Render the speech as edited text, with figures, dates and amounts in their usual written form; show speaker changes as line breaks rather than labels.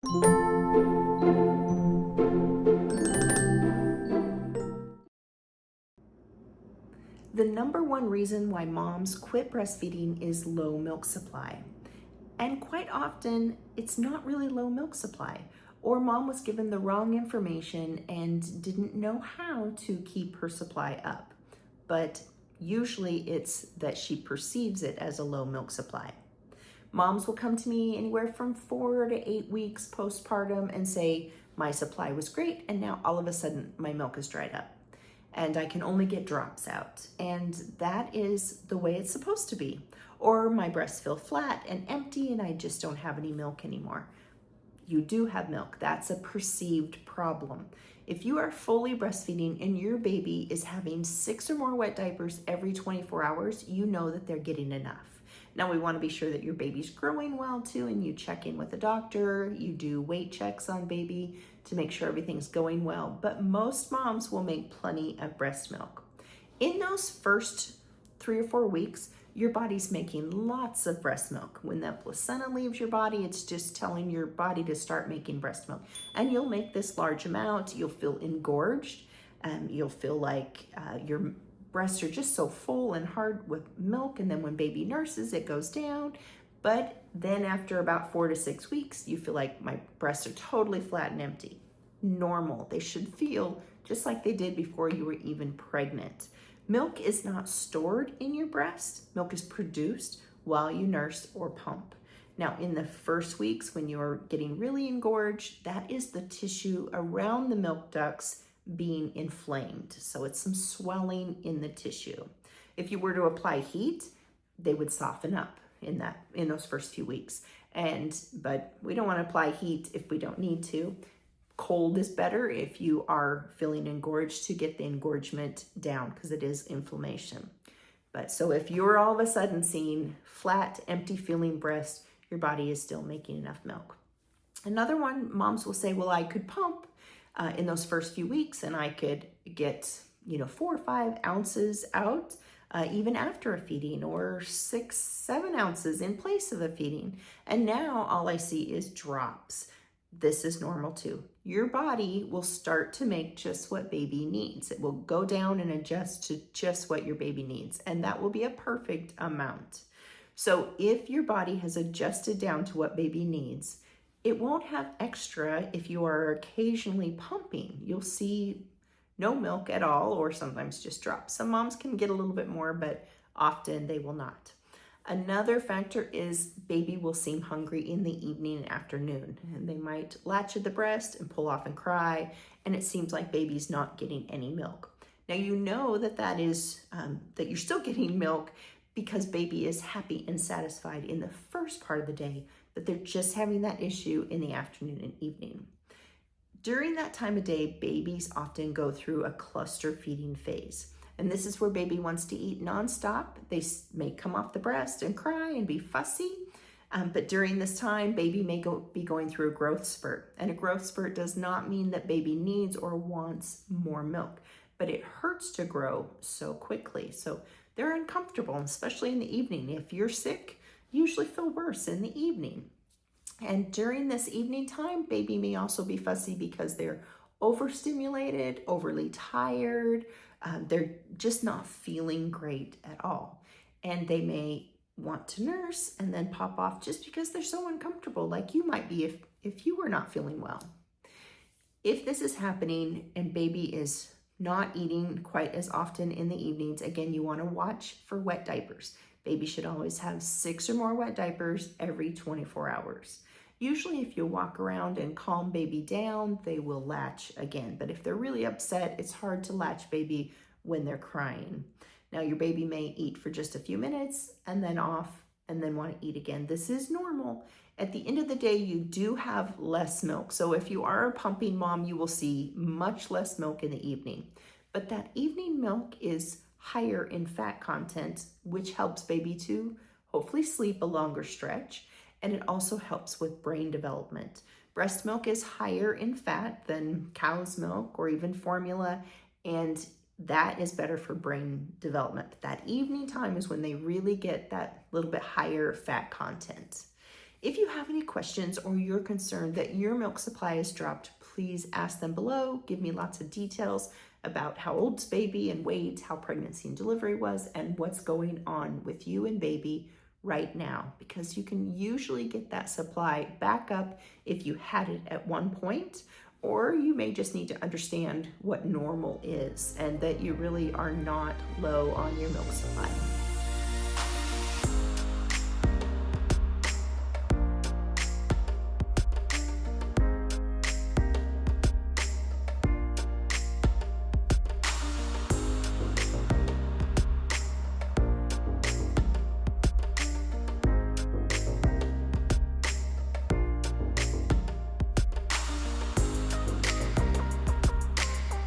The number one reason why moms quit breastfeeding is low milk supply. And quite often, it's not really low milk supply, or mom was given the wrong information and didn't know how to keep her supply up. But usually it's that she perceives it as a low milk supply. Moms will come to me anywhere from 4 to 8 weeks postpartum and say, my supply was great, and now all of a sudden my milk is dried up and I can only get drops out. And that is the way it's supposed to be. Or my breasts feel flat and empty and I just don't have any milk anymore. You do have milk. That's a perceived problem. If you are fully breastfeeding and your baby is having 6 or more wet diapers every 24 hours, you know that they're getting enough. Now we want to be sure that your baby's growing well too, and you check in with the doctor, you do weight checks on baby to make sure everything's going well, but most moms will make plenty of breast milk. In those first 3 or 4 weeks, your body's making lots of breast milk. When that placenta leaves your body, it's just telling your body to start making breast milk. And you'll make this large amount, you'll feel engorged, you'll feel like your breasts are just so full and hard with milk, and then when baby nurses, it goes down. But then after about 4 to 6 weeks, you feel like my breasts are totally flat and empty. Normal. They should feel just like they did before you were even pregnant. Milk is not stored in your breast. Milk is produced while you nurse or pump. Now, in the first weeks when you're getting really engorged, that is the tissue around the milk ducts being inflamed. So it's some swelling in the tissue. If you were to apply heat, they would soften up in those first few weeks. But we don't want to apply heat if we don't need to. Cold is better if you are feeling engorged to get the engorgement down because it is inflammation. But so if you're all of a sudden seeing flat, empty feeling breast, your body is still making enough milk. Another one, moms will say, well, I could pump in those first few weeks and I could get 4 or 5 ounces out even after a feeding, or 6, 7 ounces in place of a feeding. And now all I see is drops. This is normal too. Your body will start to make just what baby needs. It will go down and adjust to just what your baby needs, and that will be a perfect amount. So if your body has adjusted down to what baby needs, it won't have extra if you are occasionally pumping. You'll see no milk at all, or sometimes just drops. Some moms can get a little bit more, but often they will not. Another factor is baby will seem hungry in the evening and afternoon, and they might latch at the breast and pull off and cry, and it seems like baby's not getting any milk. Now you know that is that you're still getting milk because baby is happy and satisfied in the first part of the day, but they're just having that issue in the afternoon and evening. During that time of day, babies often go through a cluster feeding phase. And this is where baby wants to eat nonstop. They may come off the breast and cry and be fussy. But during this time, baby may be going through a growth spurt. And a growth spurt does not mean that baby needs or wants more milk, but it hurts to grow so quickly. So they're uncomfortable, especially in the evening. If you're sick, you usually feel worse in the evening. And during this evening time, baby may also be fussy because they're overstimulated, overly tired. They're just not feeling great at all. And they may want to nurse and then pop off just because they're so uncomfortable, like you might be if you were not feeling well. If this is happening and baby is not eating quite as often in the evenings, again, you want to watch for wet diapers. Baby should always have 6 or more wet diapers every 24 hours. Usually if you walk around and calm baby down, they will latch again. But if they're really upset, it's hard to latch baby when they're crying. Now your baby may eat for just a few minutes and then off and then want to eat again. This is normal. At the end of the day, you do have less milk. So if you are a pumping mom, you will see much less milk in the evening. But that evening milk is higher in fat content, which helps baby to hopefully sleep a longer stretch. And it also helps with brain development. Breast milk is higher in fat than cow's milk or even formula, and that is better for brain development. But that evening time is when they really get that little bit higher fat content. If you have any questions or you're concerned that your milk supply has dropped, please ask them below. Give me lots of details about how old's baby and weight, how pregnancy and delivery was, and what's going on with you and baby right now, because you can usually get that supply back up if you had it at one point, or you may just need to understand what normal is and that you really are not low on your milk supply.